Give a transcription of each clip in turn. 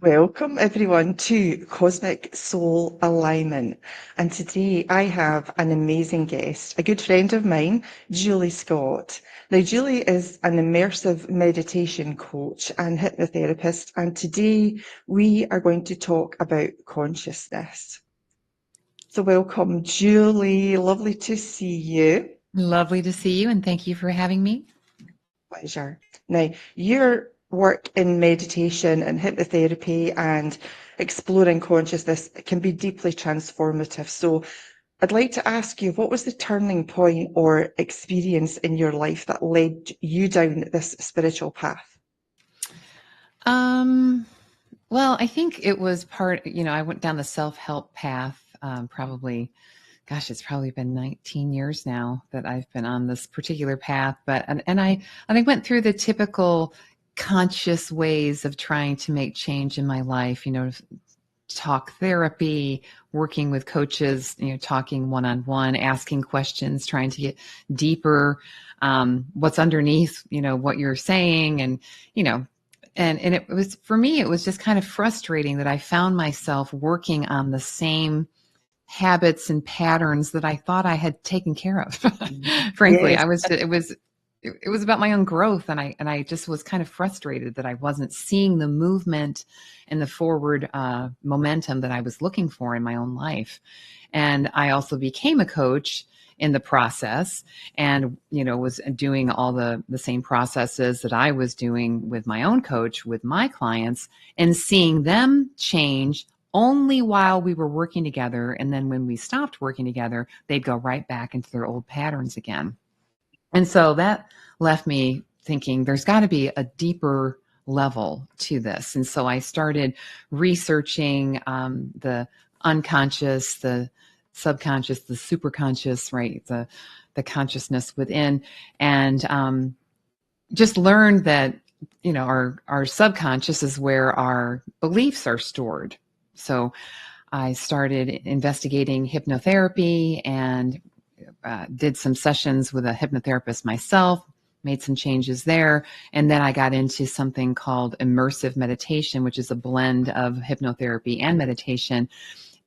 Welcome everyone to Cosmic Soul Alignment. And today I have an amazing guest, a good friend of mine, Julie Scott. Now, Julie is an immersive meditation coach and hypnotherapist, and today we are going to talk about consciousness. So welcome, Julie. Lovely to see you. Lovely to see you, and thank you for having me. Pleasure. Now, your work in meditation and hypnotherapy and exploring consciousness can be deeply transformative. So I'd like to ask you, what was the turning point or experience in your life that led you down this spiritual path? Um, well, I think it was I went down the self-help path, it's probably been 19 years now that I've been on this particular path, and I went through the typical conscious ways of trying to make change in my life, talk therapy, working with coaches, talking one-on-one, asking questions, trying to get deeper, what's underneath, what you're saying. And, and it was, for me, it was just kind of frustrating that I found myself working on the same habits and patterns that I thought I had taken care of. Frankly, Yes. it was about my own growth, and I just was kind of frustrated that I wasn't seeing the movement and the forward momentum that I was looking for in my own life. And I also became a coach in the process, and was doing all the same processes that I was doing with my own coach with my clients, and seeing them change only while we were working together. And then when we stopped working together, they'd go right back into their old patterns again. And so that left me thinking there's got to be a deeper level to this. And so I started researching the unconscious, the subconscious, the superconscious, right? The consciousness within, and just learned that our subconscious is where our beliefs are stored. So I started investigating hypnotherapy and did some sessions with a hypnotherapist myself, made some changes there. And then I got into something called immersive meditation, which is a blend of hypnotherapy and meditation.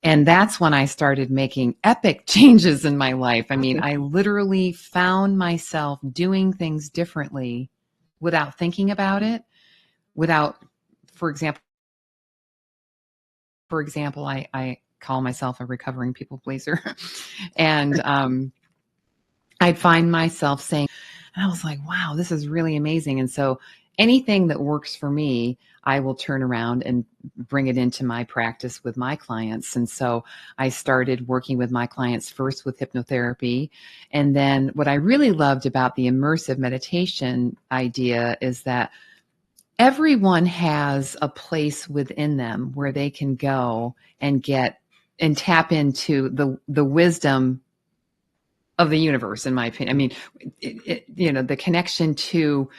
And that's when I started making epic changes in my life. I mean, I literally found myself doing things differently without thinking about it, without, for example, I call myself a recovering people pleaser. And I'd find myself saying, and I was like, wow, this is really amazing. And so anything that works for me, I will turn around and bring it into my practice with my clients. And so I started working with my clients first with hypnotherapy. And then what I really loved about the immersive meditation idea is that everyone has a place within them where they can go and get and tap into the wisdom of the universe, in my opinion. I mean, the connection to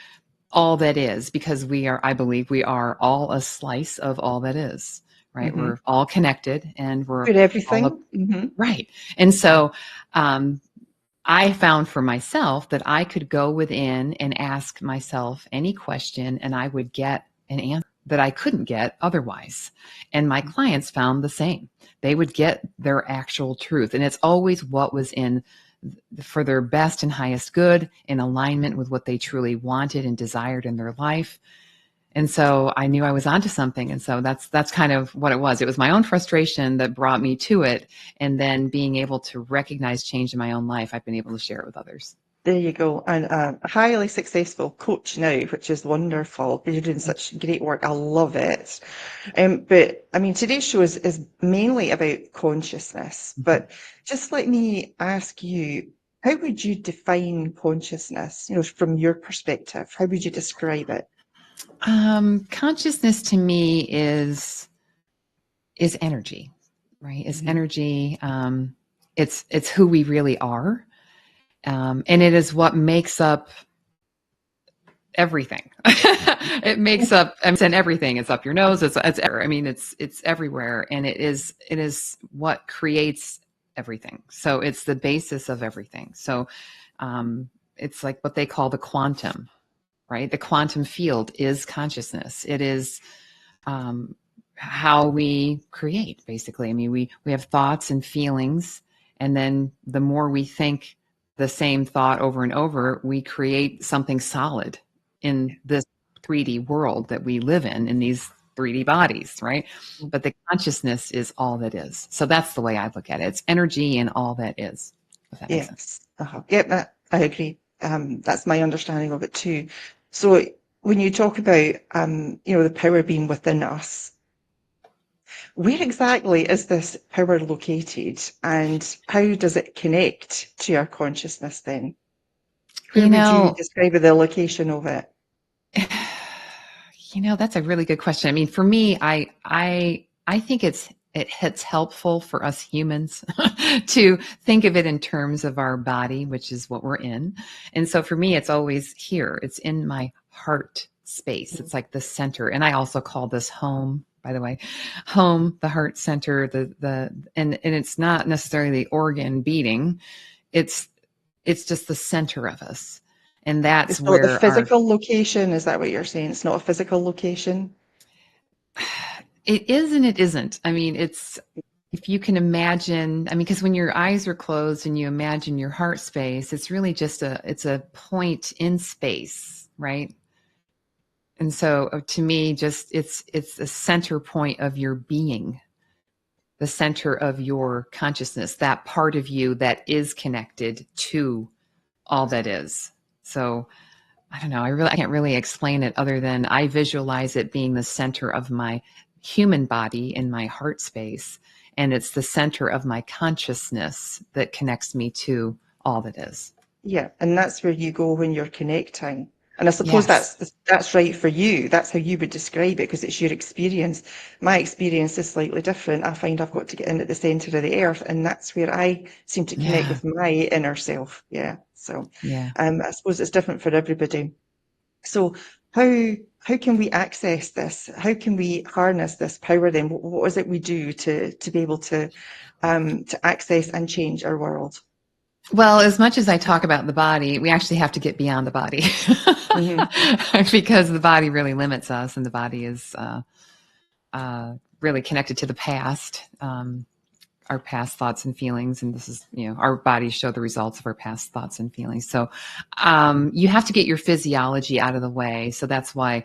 all that is, because I believe we are all a slice of all that is, right? Mm-hmm. We're all connected, and we're Good all everything. Mm-hmm. right. And so, I found for myself that I could go within and ask myself any question, and I would get an answer that I couldn't get otherwise. And my clients found the same. They would get their actual truth. And it's always what was for their best and highest good, in alignment with what they truly wanted and desired in their life. And so I knew I was onto something. And so that's kind of what it was. It was my own frustration that brought me to it. And then being able to recognize change in my own life, I've been able to share it with others. There you go. And a highly successful coach now, which is wonderful. You're doing such great work. I love it. But I mean, today's show is mainly about consciousness. But just let me ask you, how would you define consciousness, from your perspective? How would you describe it? Consciousness to me is energy, right? Is energy. It's who we really are. And it is what makes up everything. It makes up, it's in everything. It's up your nose. I mean, it's everywhere. And it is what creates everything. So it's the basis of everything. So, it's like what they call the quantum, right? The quantum field is consciousness. It is, how we create, basically. I mean, we have thoughts and feelings, and then the more we think the same thought over and over, we create something solid in this 3D world that we live in these 3D bodies, right? But the consciousness is all that is. So that's the way I look at it. It's energy and all that is, if that makes sense. Yes. Yeah, I agree. That's my understanding of it too. So when you talk about, the power being within us, where exactly is this power located, and how does it connect to our consciousness then? Where You would you know, describe the location of it? that's a really good question. I mean, for me, I think it's helpful for us humans to think of it in terms of our body, which is what we're in. And so for me, it's always here. It's in my heart space. It's like the center. And I also call this home, by the way. Home, the heart center, and it's not necessarily the organ beating. It's just the center of us. And that's It's not the where our physical location, is that what you're saying? It's not a physical location? it is and it isn't. I mean, it's if you can imagine, I mean, because when your eyes are closed and you imagine your heart space, it's really just it's a point in space, right? And so to me, just it's the center point of your being, the center of your consciousness, that part of you that is connected to all that is. So I don't know. I can't really explain it other than I visualize it being the center of my human body in my heart space. And it's the center of my consciousness that connects me to all that is. Yeah, and that's where you go when you're connecting. And I suppose Yes. that's right for you. That's how you would describe it because it's your experience. My experience is slightly different. I find I've got to get in at the center of the earth, and that's where I seem to connect Yeah. with my inner self. Yeah. So, Yeah. I suppose it's different for everybody. So, how can we access this? How can we harness this power then? What is it we do to be able to access and change our world? Well, as much as I talk about the body, we actually have to get beyond the body Hmm. because the body really limits us, and the body is really connected to the past. Our past thoughts and feelings, and this is, our bodies show the results of our past thoughts and feelings. So you have to get your physiology out of the way. So that's why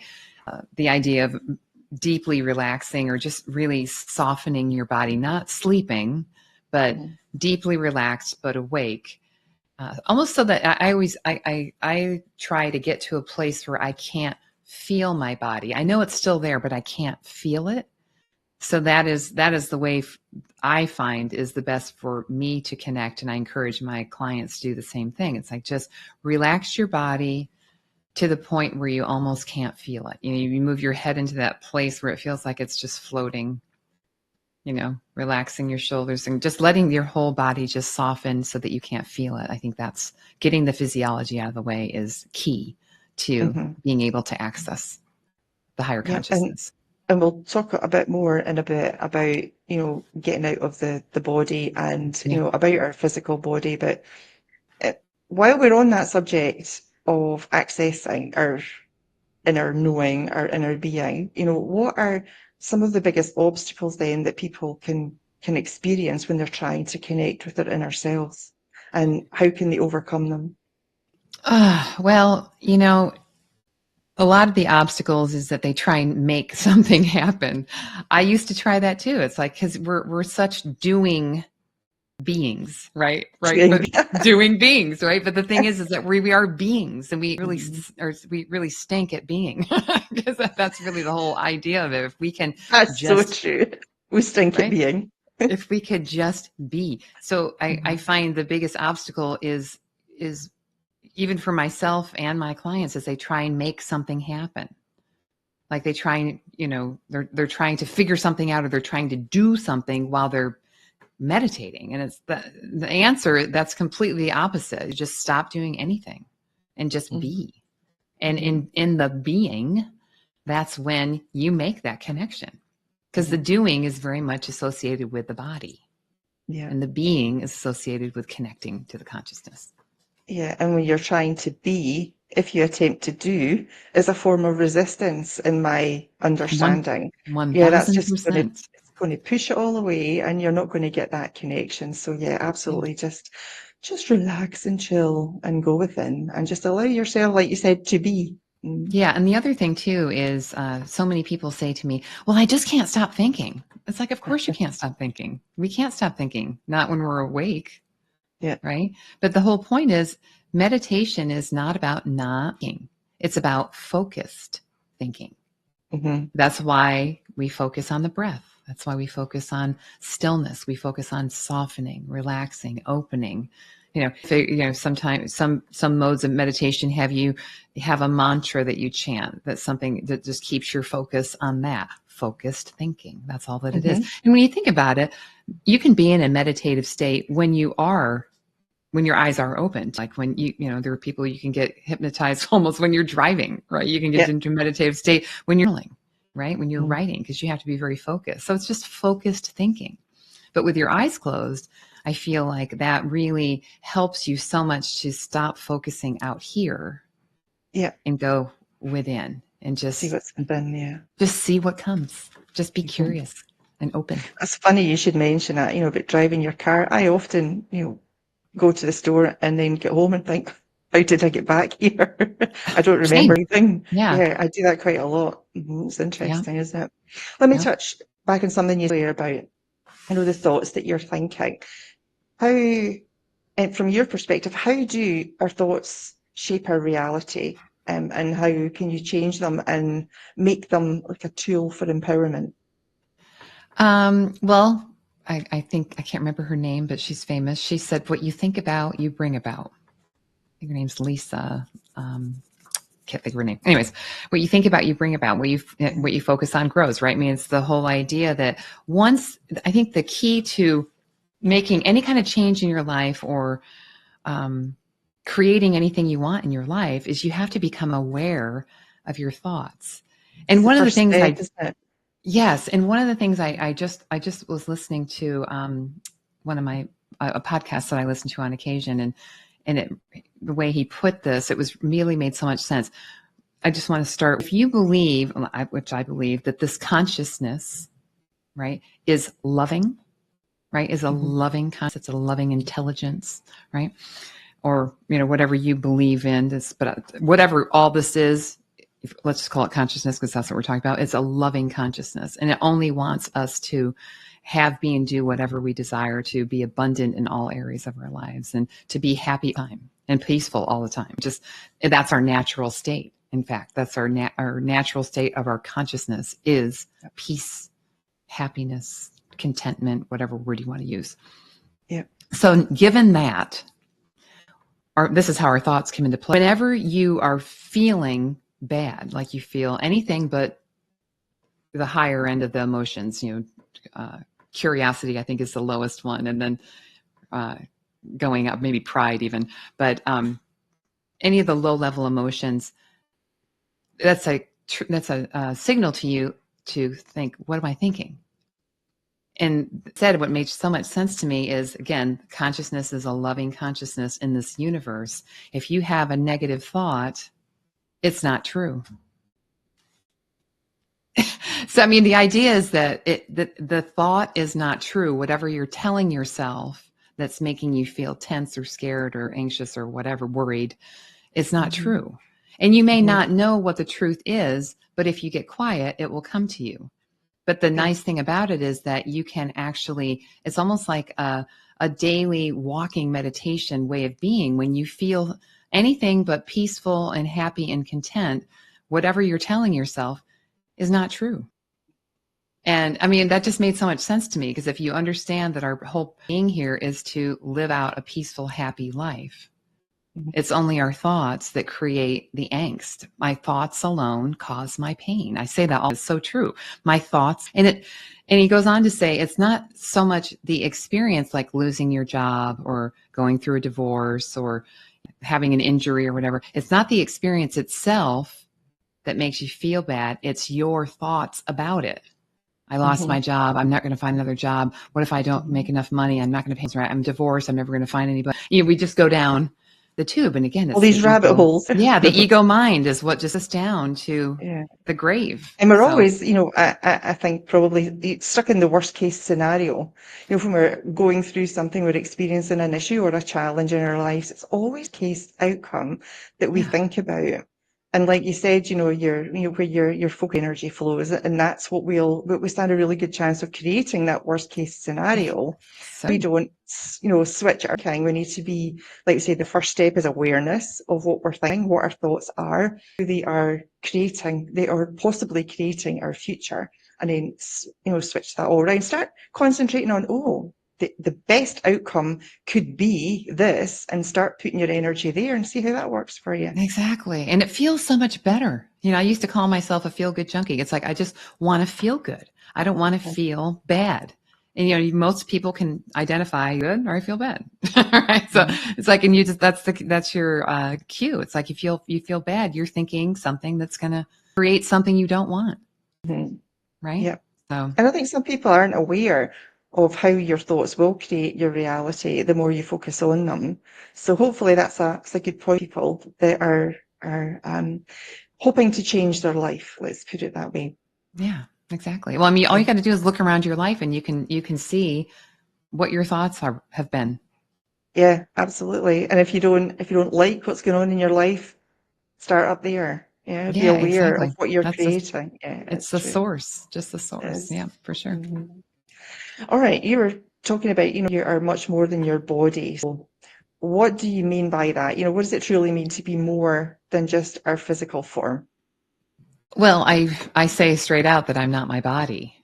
the idea of deeply relaxing or just really softening your body, not sleeping, but Hmm. deeply relaxed but awake. Almost so that I try to get to a place where I can't feel my body. I know it's still there, but I can't feel it. So that is the way I find is the best for me to connect, and I encourage my clients to do the same thing. It's like just relax your body to the point where you almost can't feel it. You move your head into that place where it feels like it's just floating, relaxing your shoulders and just letting your whole body just soften so that you can't feel it. I think that's getting the physiology out of the way is key to Hmm. being able to access the higher Yeah, and consciousness. and we'll talk a bit more in a bit about, getting out of the body and, Yeah. about our physical body. But uh, while we're on that subject of accessing our inner knowing, our inner being, what are some of the biggest obstacles then that people can experience when they're trying to connect with their inner selves, and how can they overcome them? Well, a lot of the obstacles is that they try and make something happen. I used to try that too. It's like because we're such doing beings, right? Right, but doing beings, right? But the thing is that we are beings, and we really stink at being because that's really the whole idea of it. If we can That's so just true. We stink at right, being. if we could just be. So I Mhm. find the biggest obstacle is even for myself and my clients as they try and make something happen. Like they try and, they're trying to figure something out, or they're trying to do something while they're meditating. And it's the answer that's completely the opposite. You just stop doing anything and just Mhm. be. And Mhm. in the being, that's when you make that connection. Because the Mhm. doing is very much associated with the body, Yeah. and the being is associated with connecting to the consciousness. Yeah, and when you're trying to be, if you attempt to do, is a form of resistance in my One understanding. Yeah, that's thousand just percent. it's going to push it all away and you're not going to get that connection. So yeah, Yeah. absolutely just relax and chill and go within and just allow yourself, like you said, to be. Mm. Yeah, and the other thing too is so many people say to me, "Well, I just can't stop thinking." It's like, of course you can't stop thinking. We can't stop thinking, not when we're awake, Yeah. right? But the whole point is meditation is not about not thinking. It's about focused thinking. Hmm. That's why we focus on the breath. That's why we focus on stillness. We focus on softening, relaxing, opening. Sometimes some modes of meditation have you have a mantra that you chant. That's something that just keeps your focus on that focused thinking. That's all that it is. Hmm. And when you think about it, you can be in a meditative state when your eyes are opened. Like when there are people you can get hypnotized almost when you're driving, right? You can get Yeah. into a meditative state when you're healing, right? When you're Mm. writing, because you have to be very focused. So it's just focused thinking. But with your eyes closed, I feel like that really helps you so much to stop focusing out here Yeah. and go within and See just what's within, yeah. see what comes. Just be Mhm. curious and open. That's funny you should mention that, about driving your car. I often, go to the store and then get home and think, how did I get back here? I don't remember Same. anything. Yeah. Yeah, I do that quite a lot. It's Yeah. interesting, isn't it? Let me Yeah. touch back on something you said about, the thoughts that you're thinking. How, and from your perspective, how do our thoughts shape our reality? And how can you change them and make them like a tool for empowerment? Well, I think I can't remember her name, but she's famous. She said, "What you think about, you bring about." I think her name's Lisa. Can't think of her name. Anyways, what you think about, you bring about. What you focus on grows, right? I mean, it's the whole idea that once I think the key to making any kind of change in your life or um, creating anything you want in your life is you have to become aware of your thoughts. It's And the one of the first things step, I isn't it? Yes, and one of the things I just was listening to one of my a podcast that I listen to on occasion, and it the way he put this, it was really made so much sense. I just want to start. If you believe, which I believe, that this consciousness, right, is loving, right, is a Hmm. loving conscious, it's a loving intelligence, right, or whatever you believe in, this, but whatever all this is, let's just call it consciousness because that's what we're talking about. It's a loving consciousness, and it only wants us to have, be, and do whatever we desire, to be abundant in all areas of our lives and to be happy all the time and peaceful all the time. Just that's our natural state. In fact, that's our natural state of our consciousness is peace, happiness, contentment, whatever word you want to use. Yeah. So given that, this is how our thoughts come into play. Whenever you are feeling bad, like you feel anything but the higher end of the emotions, curiosity, I think, is the lowest one, and then uh, going up, maybe pride even. But any of the low level emotions, that's a signal to you to think, what am I thinking? And said, what made so much sense to me is, again, consciousness is a loving consciousness in this universe. If you have a negative thought, it's not true. So, I mean, the idea is that the thought is not true. Whatever you're telling yourself that's making you feel tense or scared or anxious or whatever, worried, it's not Hmm. true. And you may Hmm. not know what the truth is, but if you get quiet, it will come to you. But the Yeah. nice thing about it is that you can actually, it's almost like a daily walking meditation way of being. When you feel anything but peaceful and happy and content, whatever you're telling yourself is not true. And I mean, that just made so much sense to me, because if you understand that our whole being here is to live out a peaceful, happy life, Mhm. it's only our thoughts that create the angst. My thoughts alone cause my pain. I say that all is so true. My thoughts, and he goes on to say, it's not so much the experience, like losing your job or going through a divorce or having an injury or whatever. It's not the experience itself that makes you feel bad. It's your thoughts about it. I lost Mhm. my job. I'm not going to find another job. What if I don't make Mhm. enough money? I'm not going to pay rent. I'm divorced. I'm never going to find anybody. We just go down the tube. And again, All it's these the rabbit ego. holes. Yeah, the ego mind is what just us down to Yeah. the grave. And we're So always, I think probably stuck in the worst case scenario. When we're going through something, we're experiencing an issue or a challenge in our lives, it's always case outcome that we yeah, think about. And like you said, where your focus energy flows, and that's what we stand a really good chance of creating that worst case scenario. so We don't, switch our thinking. We need to be, like we say, the first step is awareness of what we're thinking, what our thoughts are, who they are possibly creating our future. And then, switch that all around. Start concentrating on, the best outcome could be this, and start putting your energy there and see how that works for you. exactly. And it feels so much better. I used to call myself a feel good junkie. It's like, I just want to feel good. I don't want to feel bad. And, most people can identify good or I feel bad. Right. So it's like, and that's your cue. It's like, you feel bad. You're thinking something that's going to create something you don't want. Mm-hmm. Right. Yeah. So, And I think some people aren't aware of how your thoughts will create your reality the more you focus on them. So hopefully that's a good point for people that are hoping to change their life. Let's put it that way. yeah, exactly. Well, I mean, all you got to do is look around your life and you can see what your thoughts have been. Yeah, absolutely. And if you don't like what's going on in your life, start up there. Yeah, be Yeah, aware of exactly. what you're That's creating. Yeah, it's that's the true. source, just the It source. is. Yeah, for sure. Mhm. All right, you were talking about, you are much more than your body. So what do you mean by that? What does it truly mean to be more than just our physical form? Well, I say straight out that I'm not my body.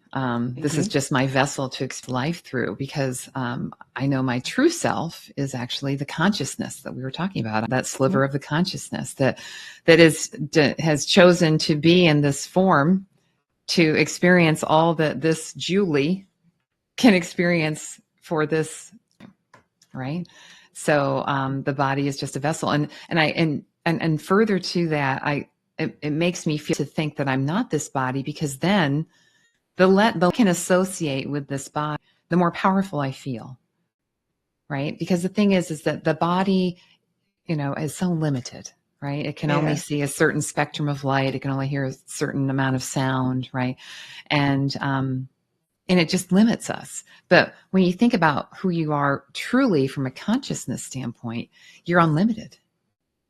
This is Hmm. just my vessel to life through because I know my true self is actually the consciousness that we were talking about, that sliver of the consciousness that has chosen to be in this form to experience all that this Julie can experience for this, right? So the body is just a vessel, and further to that, it makes me feel to think that I'm not this body because then the can associate with this body, the more powerful I feel, right? Because the thing is that the body, is so limited, right? It can only Yeah. see a certain spectrum of light. It can only hear a certain amount of sound, right? And it just limits us. But when you think about who you are truly from a consciousness standpoint, you're unlimited.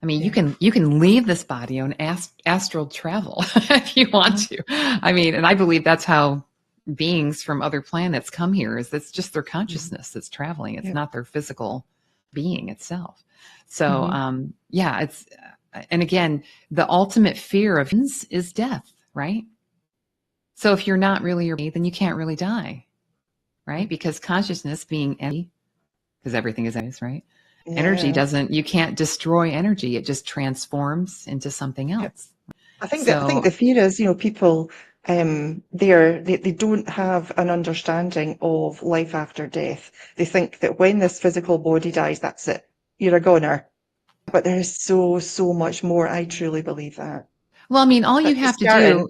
I mean, Yeah. you can leave this body on astral travel if you want Mhm. to. I mean, and I believe that's how beings from other planets come here. Is it's just their Mhm. consciousness that's traveling. It's Yeah. not their physical being itself. So, Hmm. yeah, it's and again, the ultimate fear of is death, right? So if you're not really your body, then you can't really die, right? Because consciousness being energy, because everything is energy, right? Energy Yeah. doesn't, you can't destroy energy. It just transforms into something Yeah. else. I think So the fear is, people they don't have an understanding of life after death. They think that when this physical body dies, that's it. You're a goner. But there is so much more. I truly believe that. well, I mean, all you That's have just to do, starting.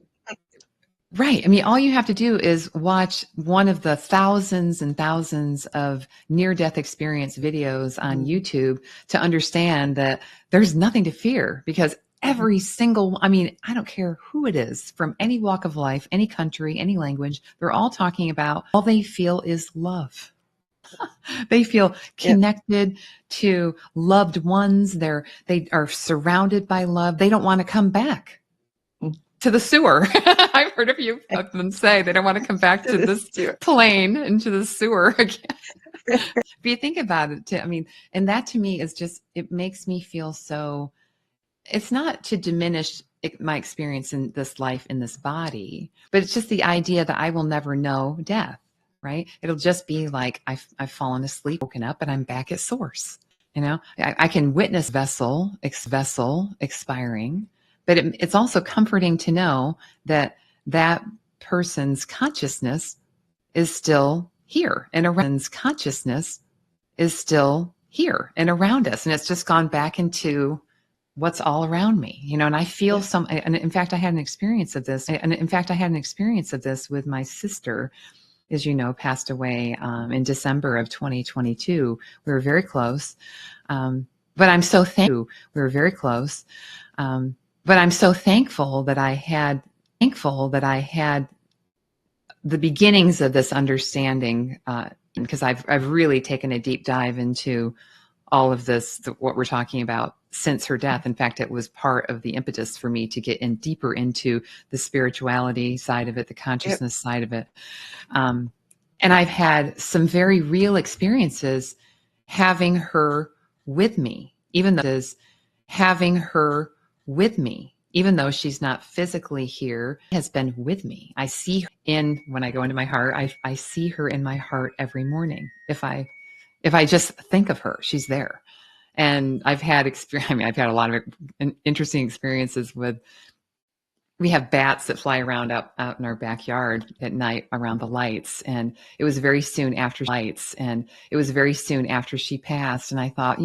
right? I mean, all you have to do is watch one of the thousands and thousands of near death experience videos on Mhm. YouTube to understand that there's nothing to fear because Mhm. every single, I mean, I don't care who it is from any walk of life, any country, any language, they're all talking about all they feel is love. They feel Yeah. connected to loved ones. They are surrounded by love. They don't want to come back Mm. to the sewer. I've heard a few of them say they don't want to come back To to this this too. plane into the sewer again. But you think about it, I mean, and that to me is just, it makes me feel so, it's not to diminish my experience in this life in this body, but it's just the idea that I will never know death, right? It'll just be like I've fallen asleep, woken up, and I'm back at source. I can witness vessel expiring, but it's also comforting to know that that person's consciousness is still here and around consciousness is still here and around us. And it's just gone back into what's all around me, and I feel Yeah. some, and in fact, I had an experience of this. And in fact, I had an experience of this with my sister, as you know, passed away in December of 2022. We were very close. Um, but I'm so thankful. We were very close. But I'm so thankful that I had the beginnings of this understanding, because I've really taken a deep dive into all of this, what we're talking about since her death. In fact, it was part of the impetus for me to get in deeper into the spirituality side of it, the Yep. consciousness side of it. And I've had some very real experiences having her with me, having her with me, even though she's not physically here, has been with me. I see her when I go into my heart, I see her in my heart every morning. If I just think of her, she's there. And I've had I've had a lot of interesting experiences with, we have bats that fly around out in our backyard at night around the lights. And it was very soon after she passed. And I thought,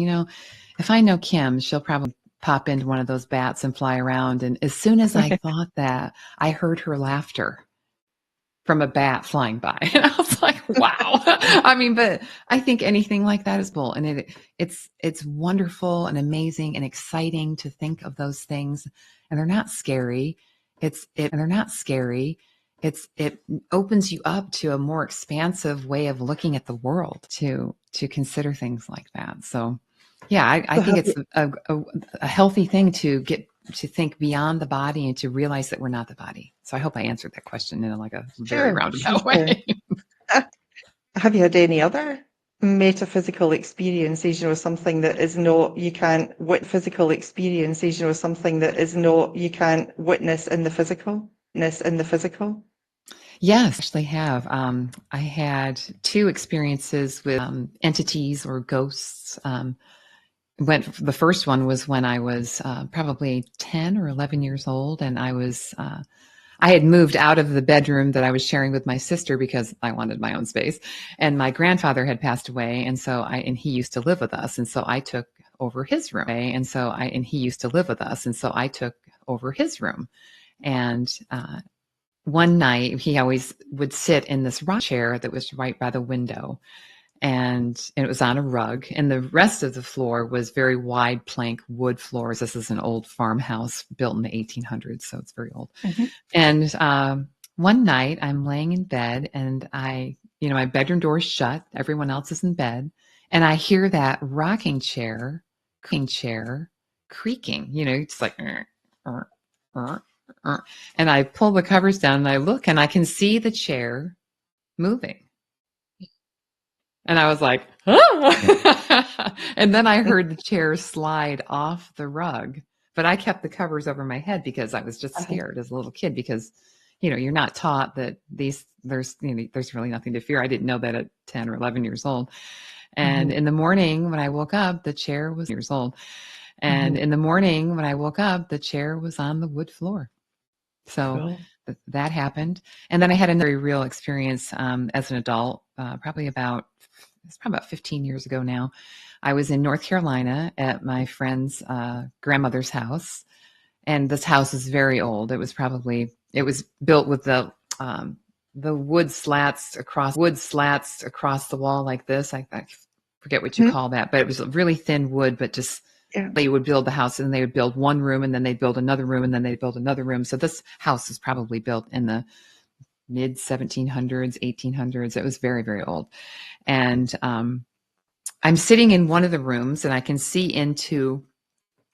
if I know Kim, she'll probably pop into one of those bats and fly around. And as soon as I thought that, I heard her laughter from a bat flying by. And I was like, wow. I mean, but I think anything like that is bull. And it's wonderful and amazing and exciting to think of those things. And they're not scary. It opens you up to a more expansive way of looking at the world, to consider things like that. So yeah, I So think have it's you, a healthy thing to get to think beyond the body and to realize that we're not the body. So I hope I answered that question in like a very sure, roundabout sure. way. Uh, Have you had any other metaphysical experiences, something that is not, you can't, what physical experiences, something that is not, you can't witness in the physical? Yes, I actually have. I had two experiences with entities or ghosts. The first one was when I was probably 10 or 11 years old, and I had moved out of the bedroom that I was sharing with my sister because I wanted my own space. And my grandfather had passed away. And he used to live with us. And so I took over his room. And he used to live with us. And so I took over his room. And one night he always would sit in this rock chair that was right by the window. And it was on a rug, and the rest of the floor was very wide plank wood floors. This is an old farmhouse built in the 1800s, so it's very old. Mm-hmm. And one night I'm laying in bed, and my bedroom door is shut. Everyone else is in bed, and I hear that rocking chair creaking. It's like, and I pull the covers down, and I look, and I can see the chair moving. And I was like, oh! And then I heard the chair slide off the rug, but I kept the covers over my head because I was just Uh-huh. scared as a little kid, because, you're not taught that there's really nothing to fear. I didn't know that at 10 or 11 years old. And Mm-hmm. in the morning when I woke up, the chair was years old. And Mm-hmm. in the morning when I woke up, the chair was on the wood floor. So Cool. that happened. And then I had another real experience as an adult, probably about 15 years ago now. I was in North Carolina at my friend's grandmother's house. And this house is very old. It was built with the wood slats across the wall like this. I forget what you Mm-hmm. call that, but it was really thin wood, but just Yeah. they would build the house, and they would build one room, and then they'd build another room, and then they'd build another room. So this house is probably built in the mid 1700s, 1800s. It was very, very old. And I'm sitting in one of the rooms, and I can see into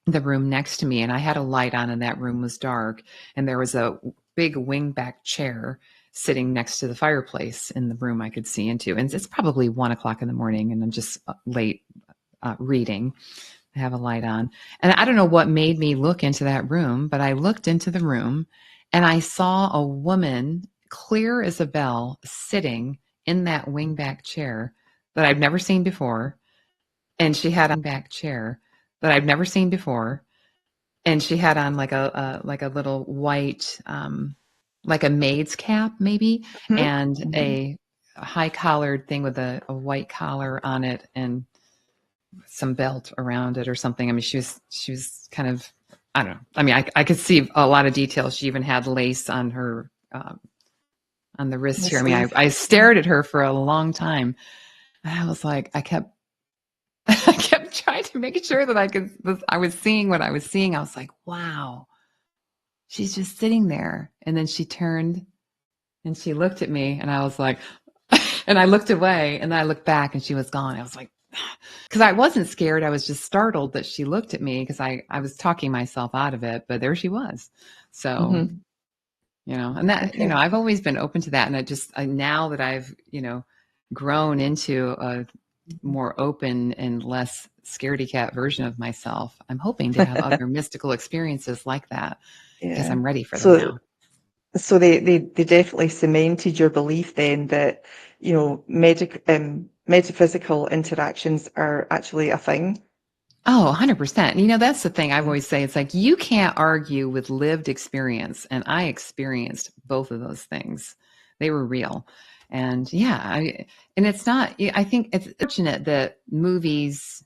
the room next to me, and I had a light on, and that room was dark, and there was a big wingback chair sitting next to the fireplace in the room I could see into. And it's probably 1 o'clock in the morning, and I'm just late reading. I have a light on, and I don't know what made me look into that room, but I looked into the room, and I saw a woman clear as a bell sitting in that wingback chair that I've never seen before. And she had a back chair that I've never seen before. And she had on like a little white, like a maid's cap maybe, Mm-hmm. and Mm-hmm. a high collared thing with a white collar on it, and some belt around it or something. I mean, she was kind of, I don't know. I mean, I could see a lot of details. She even had lace on her on the wrist The here. I mean, sleeve. I stared at her for a long time, and I was like, I kept I kept trying to make sure that I was seeing what I was seeing. I was like, wow, she's just sitting there. And then she turned and she looked at me, and I was like, and I looked away, and then I looked back and she was gone. I was like, because I wasn't scared. I was just startled that she looked at me, because I was talking myself out of it, but there she was. So, Mm-hmm. and that, Okay. I've always been open to that. And now that I've, grown into a more open and less scaredy cat version of myself, I'm hoping to have other mystical experiences like that, because Yeah. I'm ready for them So, now. so they definitely cemented your belief then that, metaphysical interactions are actually a thing. Oh, 100%. That's the thing I always say. It's like you can't argue with lived experience. And I experienced both of those things. They were real. And and it's not, I think it's fortunate that movies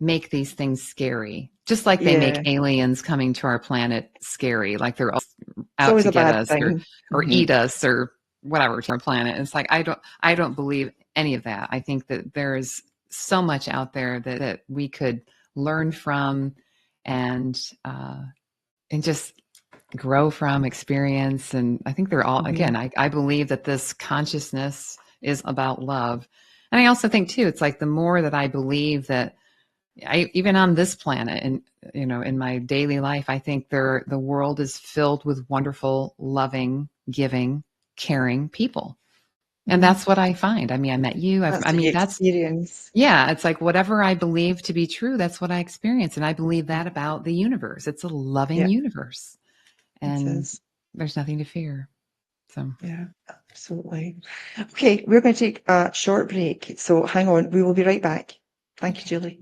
make these things scary, just like they make Yeah. aliens coming to our planet scary, like they're all It's out always to a get bad us thing. or Hmm. eat us or whatever to our planet. It's like I don't believe any of that. I think that there's so much out there that we could learn from, and and just grow from experience. And I think they're all, Hmm. again, I believe that this consciousness is about love. And I also think too, it's like the more that I believe that even on this planet and in my daily life, I think the world is filled with wonderful, loving, giving, caring people. And Hmm. that's what I find. I mean, I met you. That's I the mean, that's, experience. yeah, it's like whatever I believe to be true, that's what I experience. And I believe that about the universe. It's a loving Yeah, universe, it and is. there's nothing to fear. So. Yeah, absolutely. Okay, we're going to take a short break. So hang on, we will be right back. Thank you, Okay. Julie.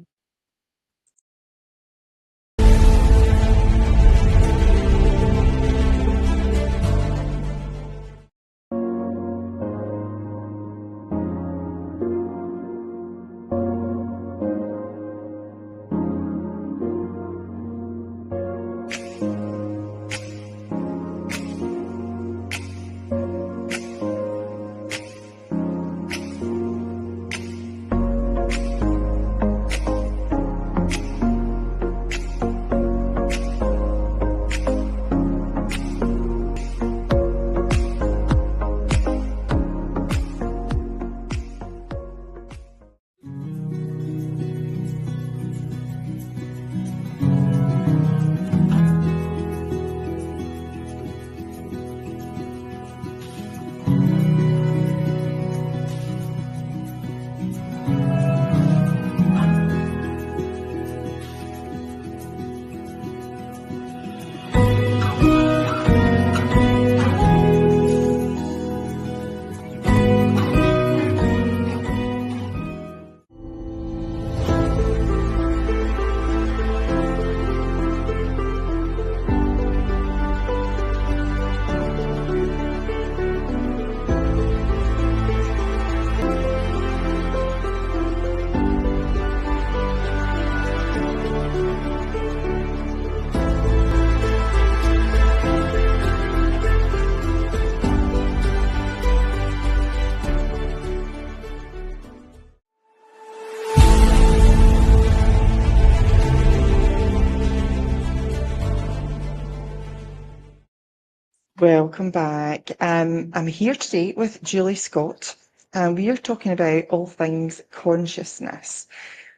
Welcome back. I'm here today with Julie Scott, and we are talking about all things consciousness.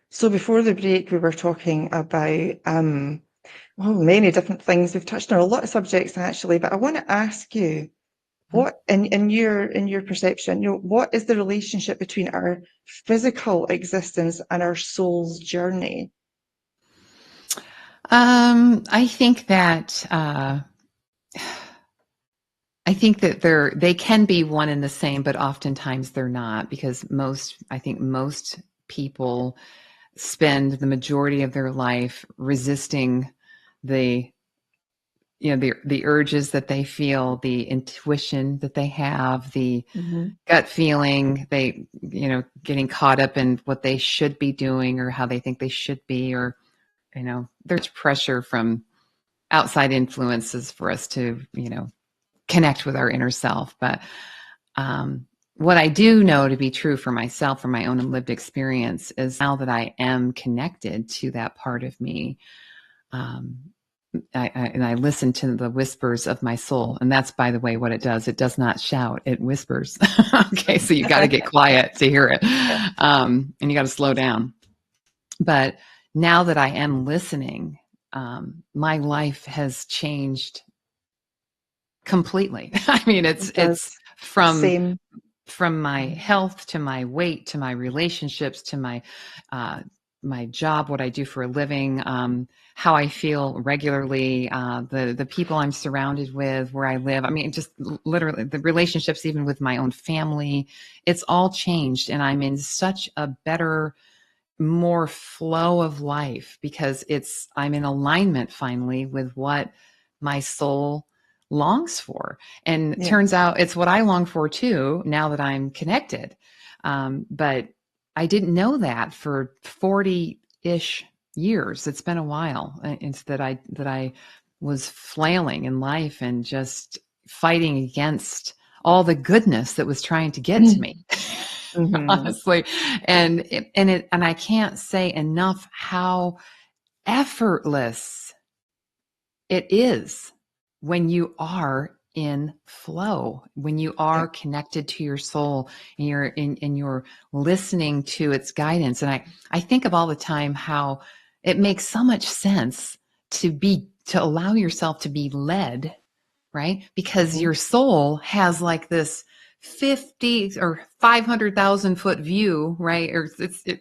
So before the break, we were talking about many different things. We've touched on a lot of subjects actually, but I want to ask you, what in your perception, what is the relationship between our physical existence and our soul's journey? I think that they can be one and the same, but oftentimes they're not, because I think most people spend the majority of their life resisting the the urges that they feel, the intuition that they have, the Hmm. gut feeling, they getting caught up in what they should be doing or how they think they should be, or there's pressure from outside influences for us to connect with our inner self. But what I do know to be true for myself, from my own lived experience, is now that I am connected to that part of me, um, and I listen to the whispers of my soul. And that's, by the way, what it does. It does not shout, it whispers. Okay, so you got to get quiet to hear it. Yeah. And you got to slow down. But now that I am listening, my life has changed completely. I mean, It it's does. from Same. my health to my weight to my relationships to uh, my job, what I do for a living, how I feel regularly, the people I'm surrounded with, where I live. I mean, just literally the relationships, even with my own family. It's all changed, and I'm in such a better, more flow of life because I'm in alignment finally with what my soul longs for. And it Yeah. turns out it's what I long for too, now that I'm connected. But I didn't know that for 40-ish years. It's been a while. It's that I was flailing in life and just fighting against all the goodness that was trying to get to me. Mm-hmm. Honestly. And I can't say enough how effortless it is when you are in flow, when you Yeah. are connected to your soul, and you're listening to its guidance. And I think of all the time how it makes so much sense to allow yourself to be led, right? Because Mm-hmm. your soul has like this 50 or 500,000 foot view, right? Or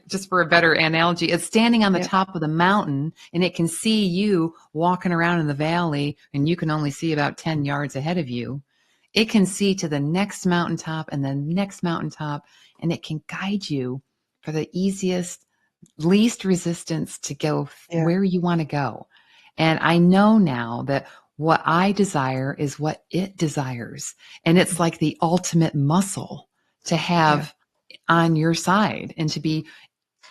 just for a better analogy, it's standing on the Yeah. top of the mountain and it can see you walking around in the valley, and you can only see about 10 yards ahead of you. It can see to the next mountaintop and the next mountaintop, and it can guide you for the easiest, least resistance to go Yeah. where you want to go. And I know now that what I desire is what it desires. And it's like the ultimate muscle to Yeah. have on your side, and to be,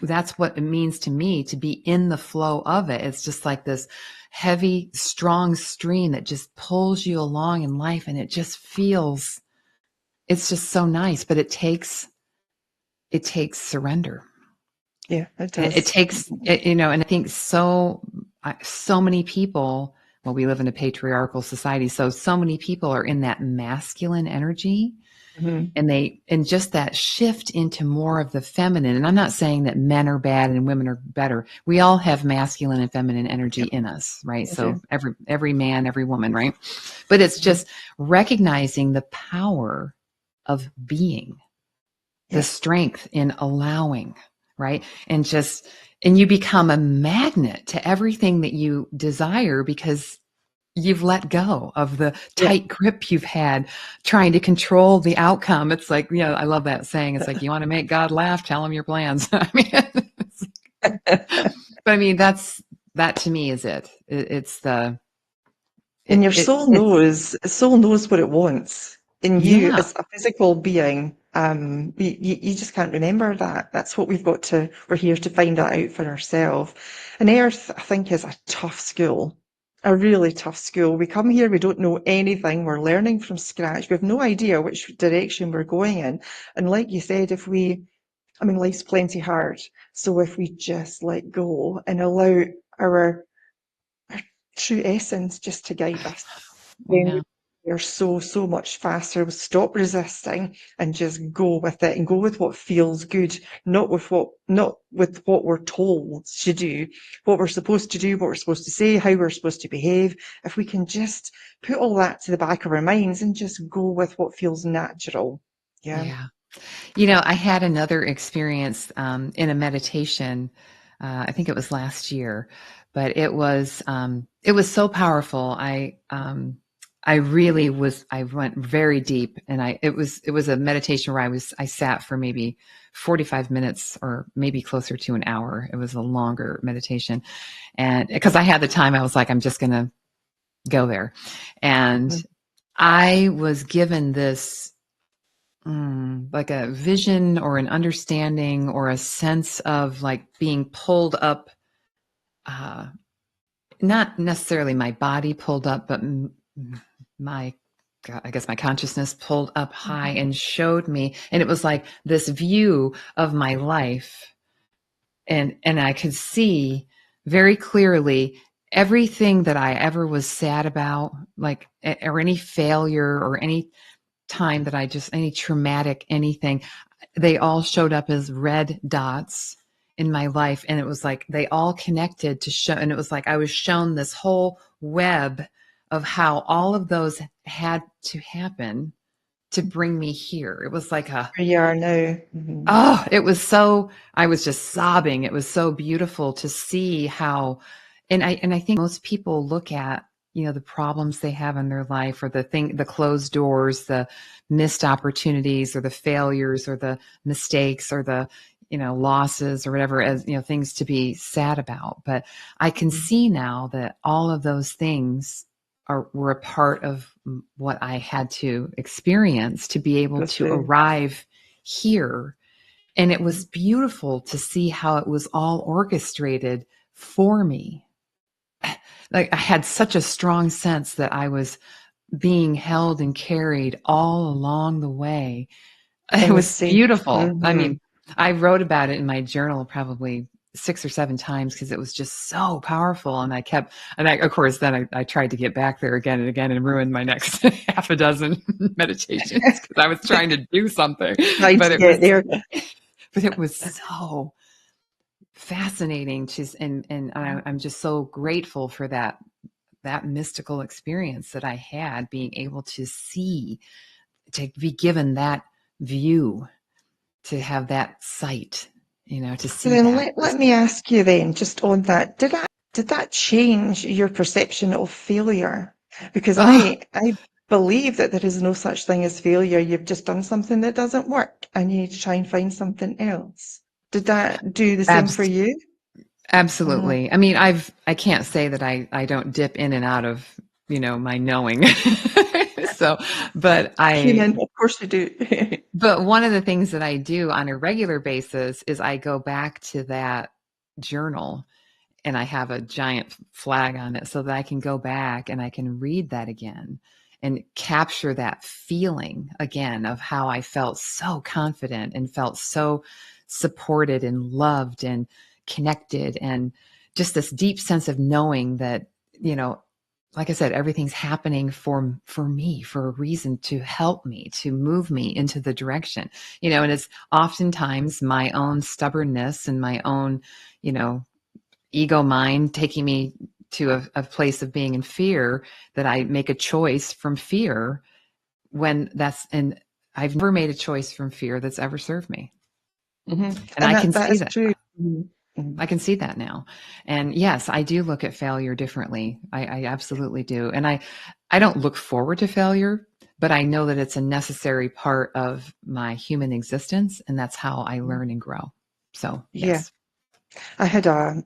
that's what it means to me to be in the flow of it. It's just like this heavy, strong stream that just pulls you along in life. And it just feels, it's just so nice, but it takes surrender. Yeah. It It does. takes, and I think so many people, well, we live in a patriarchal society, so many people are in that masculine energy, Mm-hmm. and just that shift into more of the feminine. And I'm not saying that men are bad and women are better. We all have masculine and feminine energy Yep. in us, right? I So do. every man, every woman, right? But it's Mm-hmm. just recognizing the power of being, the Yeah. strength in allowing, right? And you become a magnet to everything that you desire because you've let go of the Yeah. tight grip you've had trying to control the outcome. It's like, I love that saying. It's like, you want to make God laugh, tell him your plans. I mean, but I mean, that to me is it. It's the, And your it's, soul knows what it wants. And you, yeah, as a physical being, you just can't remember that. That's what we're here to find that out for ourselves. And Earth, I think, is a tough school, a really tough school. We come here, we don't know anything. We're learning from scratch. We have no idea which direction we're going in. And like you said, I mean, life's plenty hard. So if we just let go and allow our true essence just to guide us, I then know. we're so much faster. We stop resisting and just go with it and go with what feels good, not with what we're told to do, what we're supposed to do, what we're supposed to say, how we're supposed to behave. If we can just put all that to the back of our minds and just go with what feels natural. Yeah. Yeah. I had another experience in a meditation. I think it was last year, but it was so powerful. I really was. I went very deep, and it was a meditation where I sat for maybe 45 minutes or maybe closer to an hour. It was a longer meditation, and because I had the time, I was like, I'm just gonna go there, and Mhm. I was given this like a vision or an understanding or a sense of like being pulled up, not necessarily my body pulled up, but my God, I guess my consciousness pulled up high and showed me, and it was like this view of my life, and I could see very clearly everything that I ever was sad about, like, or any failure or any time that I just, any traumatic anything, they all showed up as red dots in my life. And it was like they all connected to show, and it was like I was shown this whole web of how all of those had to happen to bring me here. It was like a, Where you are now. oh, it was so, I was just sobbing. It was so beautiful to see how, and I think most people look at, you know, the problems they have in their life, or the closed doors, the missed opportunities, or the failures, or the mistakes, or the, you know, losses, or whatever, as, you know, things to be sad about. But I can see now that all of those things were a part of what I had to experience to be able Go to through. arrive here. And it was beautiful to see how it was all orchestrated for me. Like, I had such a strong sense that I was being held and carried all along the way. It In the was safe. beautiful. I mean, I wrote about it in my journal probably 6 or 7 times because it was just so powerful. And of course, then I tried to get back there again and again and ruined my next half a dozen meditations because I was trying to do something. Trying But to it get was, there. but it was so fascinating to, and I'm just so grateful for that mystical experience that I had, being able to see, to be given that view, to have that sight, you know, to So see then that let was, me ask you then, just on that, did that change your perception of failure? Because oh, I believe that there is no such thing as failure. You've just done something that doesn't work and you need to try and find something else. Did that do the same for abs- you? Mm. absolutely. I mean, I can't say that I don't dip in and out of, you know, my knowing. So, but Human, of course you do. but one of the things that I do on a regular basis is I go back to that journal, and I have a giant flag on it so that I can go back and I can read that again and capture that feeling again of how I felt so confident and felt so supported and loved and connected, and just this deep sense of knowing that, you know, like I said, everything's happening for me, for a reason, to help me, to move me into the direction, you know. And it's oftentimes my own stubbornness and my own, you know, ego mind taking me to a place of being in fear, that I make a choice from fear, when that's, and I've never made a choice from fear that's ever served me. And And I can that see is that. true. Mhm. I can see that now. And yes, I do look at failure differently. I absolutely do. And I don't look forward to failure, but I know that it's a necessary part of my human existence. And that's how I learn and grow. So, Yeah. yes. I had a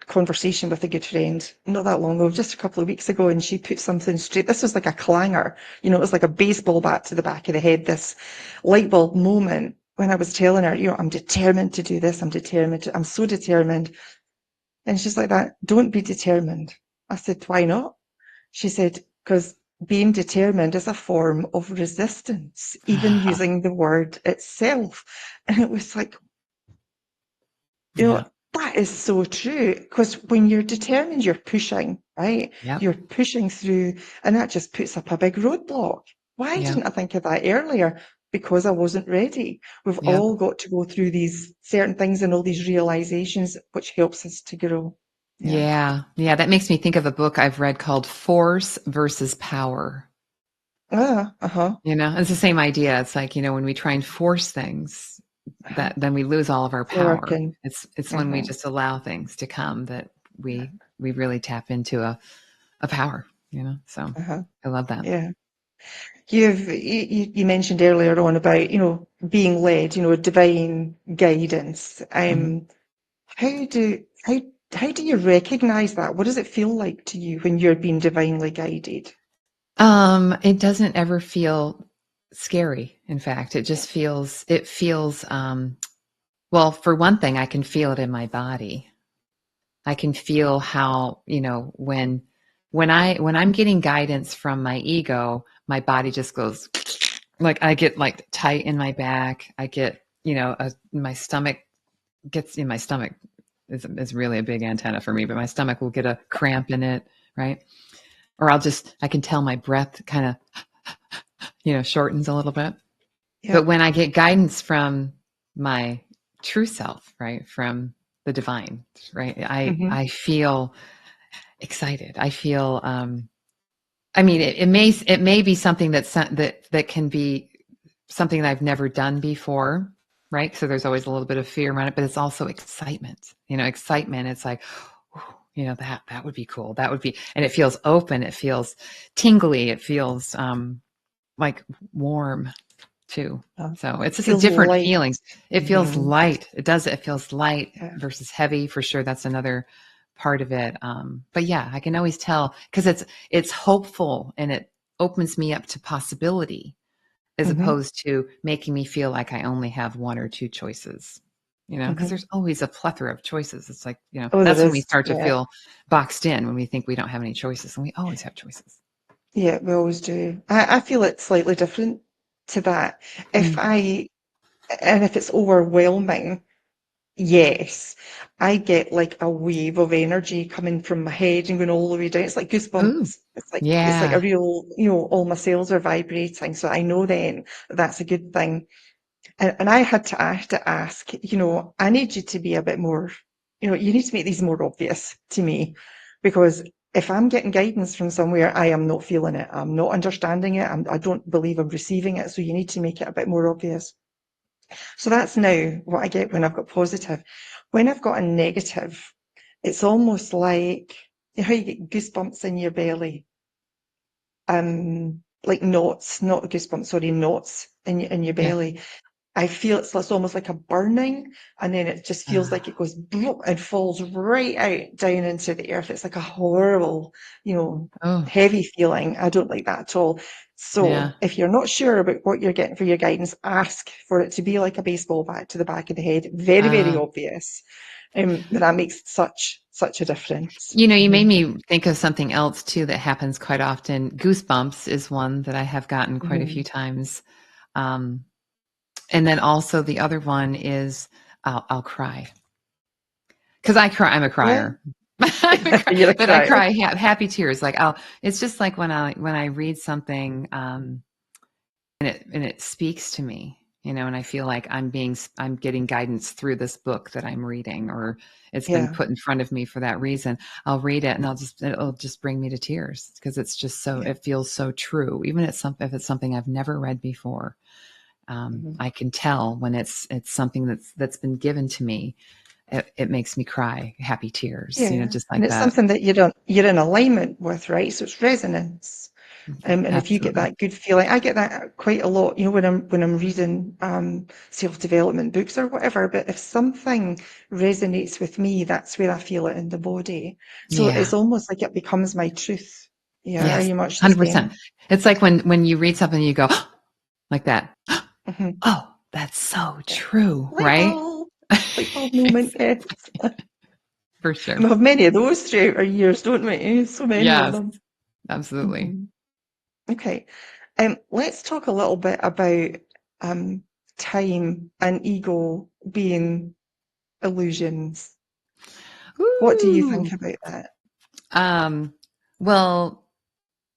conversation with a good friend not that long ago, just a couple of weeks ago, and she put something straight. This was like a clanger, you know, it was like a baseball bat to the back of the head, this light bulb moment when I was telling her, you know, I'm determined to do this. I'm so determined. And she's like that, don't be determined. I said, why not? She said, because being determined is a form of resistance, even using the word itself. And it was like, you know, Yeah. that is so true. Because when you're determined, you're pushing, right? Yep. You're pushing through, and that just puts up a big roadblock. Why Yep. didn't I think of that earlier? Because I wasn't ready. We've Yep. all got to go through these certain things and all these realizations, which helps us to grow. Yeah. Yeah. Yeah. That makes me think of a book I've read called Force versus Power. Ah, uh-huh. You know, it's the same idea. It's like, you know, when we try and force things, Uh-huh. that then we lose all of our It's not power. working. It's when we Uh-huh. just allow things to come that we really tap into a power, you know. So Uh-huh. I love that. Yeah. You mentioned earlier on about, you know, being led, you know, divine guidance. Mhm. How do how do you recognize that? What does it feel like to you when you're being divinely guided? It doesn't ever feel scary. In fact, it feels well, for one thing, I can feel it in my body. I can feel how, you know, when I'm getting guidance from my ego, my body just goes like, I get like tight in my back. I get, my stomach gets in my stomach is really a big antenna for me, but my stomach will get a cramp in it. Right. Or I can tell my breath kind of, shortens a little bit. Yeah. But when I get guidance from my true self, right, from the divine, right, Mm-hmm. I feel excited. I feel, it may be something that can be something that I've never done before, right? So there's always a little bit of fear around it, but it's also excitement. Excitement. It's like, that would be cool. That would be, and it feels open. It feels tingly. It feels like warm too. So it's just a Feels different light. feeling. It feels Mm-hmm. light. It does. It feels light Yeah. versus heavy for sure. That's another part of it. But yeah, I can always tell because it's hopeful and it opens me up to possibility as Mm-hmm. opposed to making me feel like I only have one or two choices. Because Mm-hmm. there's always a plethora of choices. It's like, Oh, there that's when we is. start to Yeah. feel boxed in when we think we don't have any choices, and we always have choices. Yeah, we always do. I feel it's slightly different to that. If Mm. I, and if it's overwhelming, yes, I get like a wave of energy coming from my head and going all the way down. It's like Ooh, goosebumps. It's like a yeah. real, all my cells are vibrating. So I know then that's a good thing. And I had to ask, I need you to be a bit more, you need to make these more obvious to me, because if I'm getting guidance from somewhere, I am not feeling it. I'm not understanding it. I don't believe I'm receiving it. So you need to make it a bit more obvious. So that's now what I get when I've got positive. When I've got a negative, it's almost like, how you get goosebumps in your belly. Like knots, not goosebumps, sorry, knots in your Yeah. belly. I feel it's almost like a burning, and then it just feels like it goes and falls right out down into the earth. It's like a horrible, Oh, heavy feeling. I don't like that at all. yeah. So if you're not sure about what you're getting for your guidance, ask for it to be like a baseball bat to the back of the head. Very, very Uh, obvious. That makes such a difference. you made Hmm. me think of something else too that happens quite often. Goosebumps is one that I have gotten quite a few Hmm. times. Um, and then also the other one is I'll cry because I cry. I'm a Yeah, crier. I'm you're a but I crier. cry happy tears. Like it's just like when I read something, and it speaks to me, and I feel like I'm getting guidance through this book that I'm reading, or it's been Yeah, put in front of me for that reason. I'll read it and it'll just bring me to tears because it's just so, yeah. it feels so true. Even if it's something I've never read before. Mhm. I can tell when it's something that's been given to me. It makes me cry happy tears, Yeah, just and like it's that. something that you're in alignment with, right? So it's resonance. And if you get Absolutely. that good feeling, I get that quite a lot, when I'm reading self-development books or whatever. But if something resonates with me, that's where I feel it in the body. So Yeah. it's almost like it becomes my truth. Yeah, are Yes. you much the 100%. same? It's like when you read something, you go like that. Hmm. Oh, that's so Yeah. true, Light right? bulb, light bulb moment. Exactly. Yes. For And sure. we have many of those throughout our years, don't we? So many of Yes, them. absolutely. Hmm. Okay. Let's talk a little bit about um, time and ego being illusions. What do you Ooh. think about that? Um, well,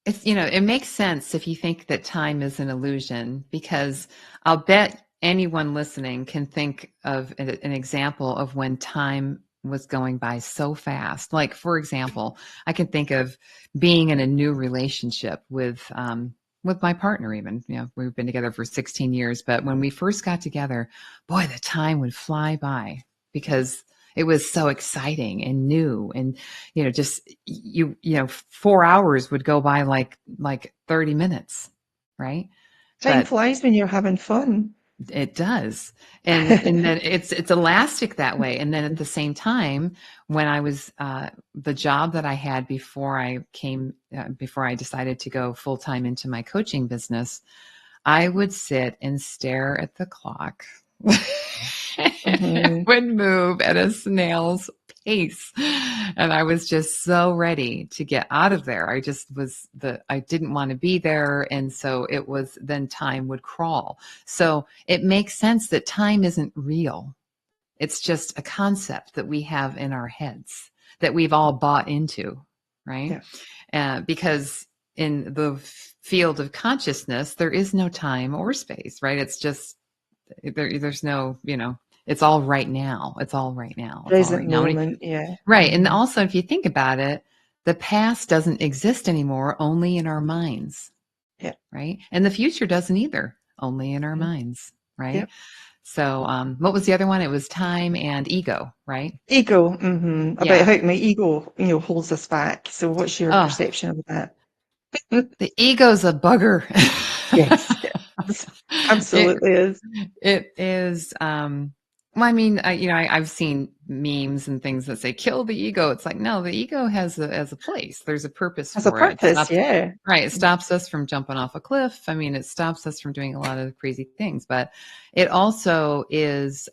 it makes sense if you think that time is an illusion, because I'll bet anyone listening can think of an example of when time was going by so fast. Like, for example, I can think of being in a new relationship with my partner. Even, we've been together for 16 years, but when we first got together, boy, the time would fly by because it was so exciting and new, and just 4 hours would go by like 30 minutes, right? Time But flies when you're having fun. it does. And then it's elastic that way. And then at the same time, when I was the job that I had before I decided to go full time into my coaching business, I would sit and stare at the clock. It Hmm. would move at a snail's case. And I was just so ready to get out of there. I didn't want to be there. And so it was, then time would crawl. So it makes sense that time isn't real. It's just a concept that we have in our heads that we've all bought into, right? Yeah. Because in the field of consciousness, there is no time or space, right? It's just, there's no, it's all right now. It's all right now. It's all Present right now. moment. Yeah. Right. And Hmm. also, if you think about it, the past doesn't exist anymore, only in our minds, Yeah. right? And the future doesn't either, only in our Mhm. minds, right? Yep. So, what was the other one? It was time and ego, right? Ego. Hmm. About Yeah. how my ego, holds us back. So what's your Oh, perception of that? the ego's a bugger. Yes. Yes. it Absolutely is. It is, well, I mean, I've seen memes and things that say kill the ego. It's like, no, the ego has a place. There's a purpose Has a for it. purpose. Yeah. Right. It stops us from jumping off a cliff. I mean, it stops us from doing a lot of crazy things, but it also is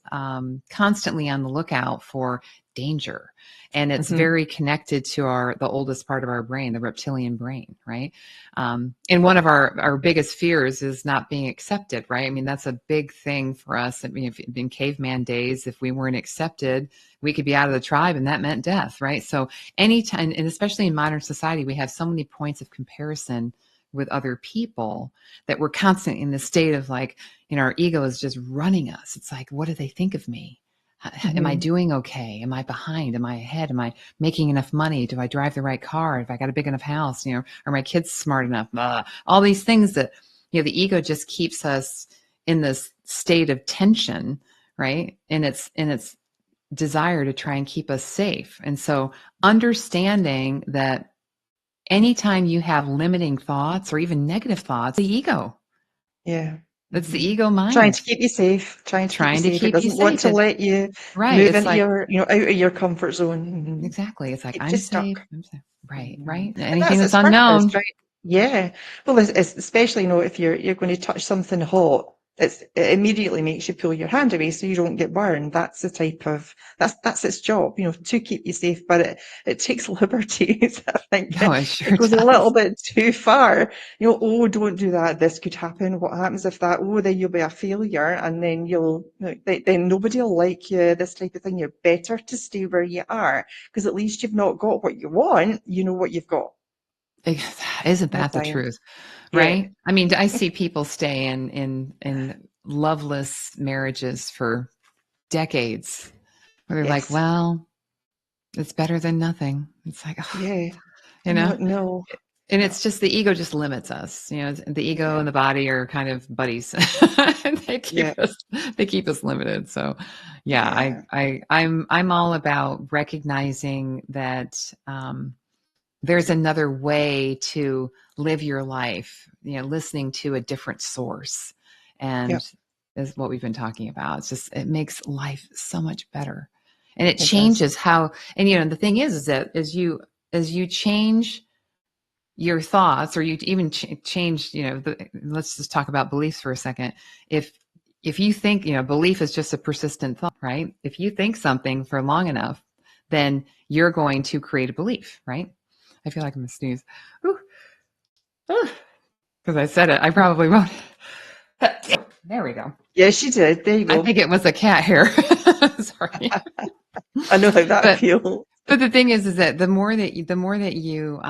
constantly on the lookout for danger. And it's Hmm. very connected to the oldest part of our brain, the reptilian brain, right? And one of our biggest fears is not being accepted, right? I mean, that's a big thing for us. I mean, if in caveman days, if we weren't accepted, we could be out of the tribe and that meant death, right? So anytime, and especially in modern society, we have so many points of comparison with other people that we're constantly in the state of like, our ego is just running us. It's like, what do they think of me? Am I Hmm. doing okay? Am I behind? Am I ahead? Am I making enough money? Do I drive the right car? Have I got a big enough house? Are my kids smart enough? All these things that, the ego just keeps us in this state of tension, right? And it's desire to try and keep us safe. And so understanding that anytime you have limiting thoughts or even negative thoughts, the ego, Yeah. that's the Hmm. ego Trying to mind keep you safe. Trying to keep you trying to safe. It keep you doesn't want safe. to let you Right. move It's into like, your, out of your comfort zone. Hmm. exactly. It's like, Keeps you I'm safe. stuck. I'm safe. Right. Mhm. Right. And Anything that's that's its purpose, unknown. right? Yeah. Well, it's especially, if you're going to touch something hot, it immediately makes you pull your hand away so you don't get burned. That's the type of that's its job, to keep you safe. But it takes liberties. I think No, it it sure goes a little does. bit too far. Oh, don't do that. This could happen. What happens if that? Oh, then you'll be a failure, and then then nobody will like you. This type of thing. You're better to stay where you are because at least you've not got what you want. You know what you've got. Isn't More that the time. truth? Yeah. Right. I mean, I see people stay in loveless marriages for decades where they're like, Yes. well, it's better than nothing. It's like, Yeah. you know, No. and No. it's just the ego just limits us. The ego Yeah. and the body are kind of buddies. And Yeah. they keep us limited. So yeah, Yeah. I'm all about recognizing that there's another way to live your life, listening to a different source. Yeah. And is what we've been talking about. It makes life so much better. And it It does. changes how, and the thing is that as you change your thoughts, or you even change, let's just talk about beliefs for a second. If you think, belief is just a persistent thought, right? If you think something for long enough, then you're going to create a belief, right? I feel like I'm gonna sneeze. Because I said it. I probably won't. There we go. Yes, you did. There you I go. think it was a cat hair. Sorry. I know how that But feels. but the thing is that the more that you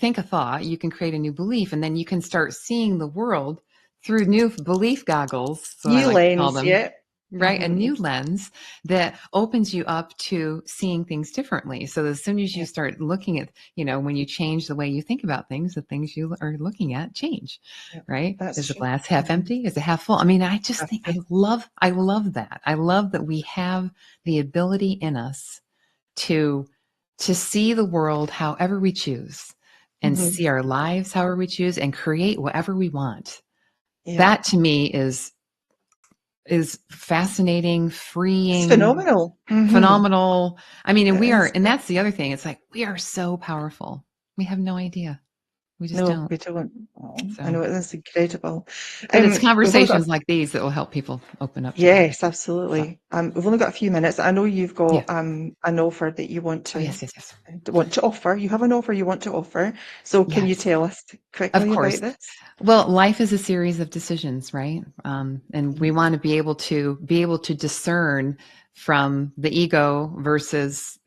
think a thought, you can create a new belief, and then you can start seeing the world through new belief goggles. So I New like to call lens, them, yeah. right? A Hmm. new lens that opens you up to seeing things differently. So as soon as you Yeah. start looking at, when you change the way you think about things, the things you are looking at change, Yeah. right? That's Is the true. glass half Hmm. empty? Is it half full? I mean, I just think Absolutely. I love that. I love that we have the ability in us to see the world however we choose, and Hmm. see our lives however we choose, and create whatever we want. Yeah. That to me is fascinating, It's freeing, phenomenal. Hmm. phenomenal. I mean, It is. and that's the other thing. It's like we are so powerful. We have no idea. We just No, don't. we don't. Oh, I So, know that's incredible. but it's We've only got conversations like these that will help people open up to that. yes, So, absolutely. We've only got a few minutes. I know you've yeah. got an offer that you Oh, yes, yes, yes. want to offer. You have an offer you want to offer. So can you Yes, tell us of quickly about course. this? Well, life is a series of decisions, right? And we Mhm. want to be able to discern from the ego versus,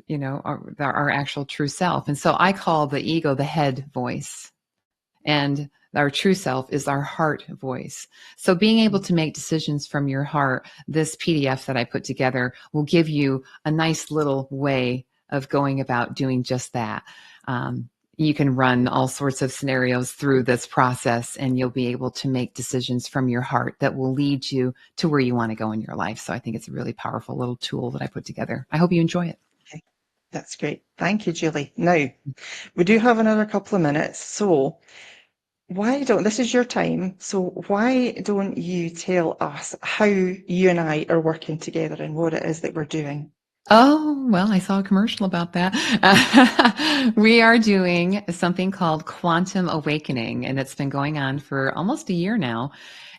our actual true self. And so I call the ego the head voice, and our true self is our heart voice. So being able to make decisions from your heart, this PDF that I put together will give you a nice little way of going about doing just that. Um, you can run all sorts of scenarios through this process, and you'll be able to make decisions from your heart that will lead you to where you want to go in your life. So I think it's a really powerful little tool that I put together. I hope you enjoy it. Okay, that's great. Thank you, Julie. Now, we do have another couple of minutes. So this is your time. So why don't you tell us how you and I are working together and what it is that we're doing? Oh, well, I saw a commercial about that. We are doing something called Quantum Awakening, and it's been going on for almost a year now.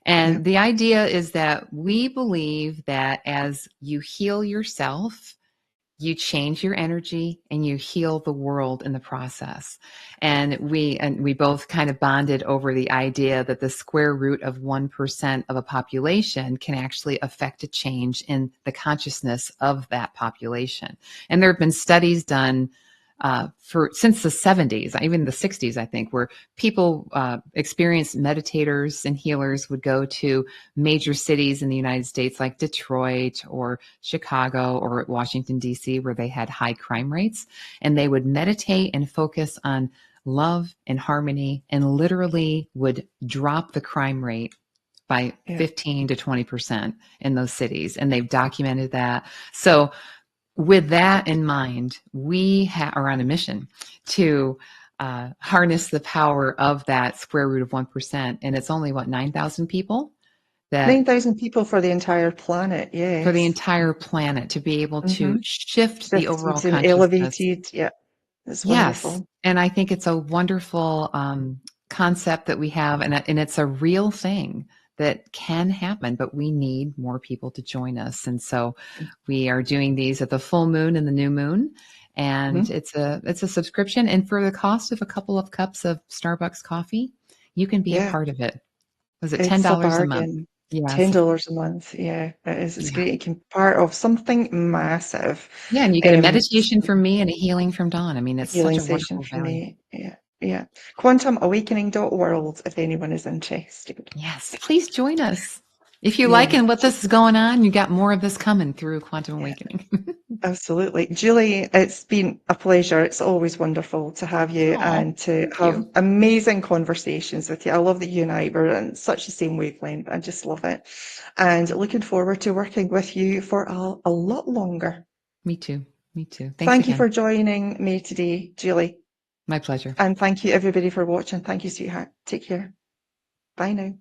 Yeah, And the idea is that we believe that as you heal yourself, you change your energy and you heal the world in the process. And we both kind of bonded over the idea that the square root of 1% of a population can actually affect a change in the consciousness of that population. And there have been studies done for since the 70s, even the 60s, I think, where people, experienced meditators and healers would go to major cities in the United States like Detroit or Chicago or Washington, D.C., where they had high crime rates. And they would meditate and focus on love and harmony, and literally would drop the crime rate by yeah. 15 to 20% in those cities. And they've documented that. So with that in mind, we are on a mission to harness the power of that square root of 1%. And it's only, what, 9,000 people that 9,000 people for the entire planet. for the Yes. entire planet to be able to Mm-hmm. shift the overall Shifted and consciousness. elevated. Yeah, it's Yes. wonderful. And I think it's a wonderful concept that we have, and it's a real thing that can happen, but we need more people to join us. And so we are doing these at the full moon and the new moon. And Mm-hmm. it's a subscription. And for the cost of a couple of cups of Starbucks coffee, you can be a Yeah, part of it. Was it it's a $10 a month? bargain. Yes. $10 a month. Yeah, it is. It's Yeah. great. You can be part of something massive. Yeah. And you get a meditation from me and a healing from Dawn. I mean, it's such Healing a session wonderful for value. me. Yeah, yeah. QuantumAwakening.world if anyone is interested. Yes, please join us. If you like Yeah, and what this is going on, you got more of this coming through Quantum yeah. Awakening. Absolutely. Julie, it's been a pleasure. It's always wonderful to have you Oh, and to thank have you. amazing conversations with you. I love that you and I were on such the same wavelength. I just love it. And looking forward to working with you for a lot longer. Me too. Me too. Thanks Thank you again. for joining me today, Julie. My pleasure. And thank you everybody for watching. Thank you, sweetheart. Take care. Bye now.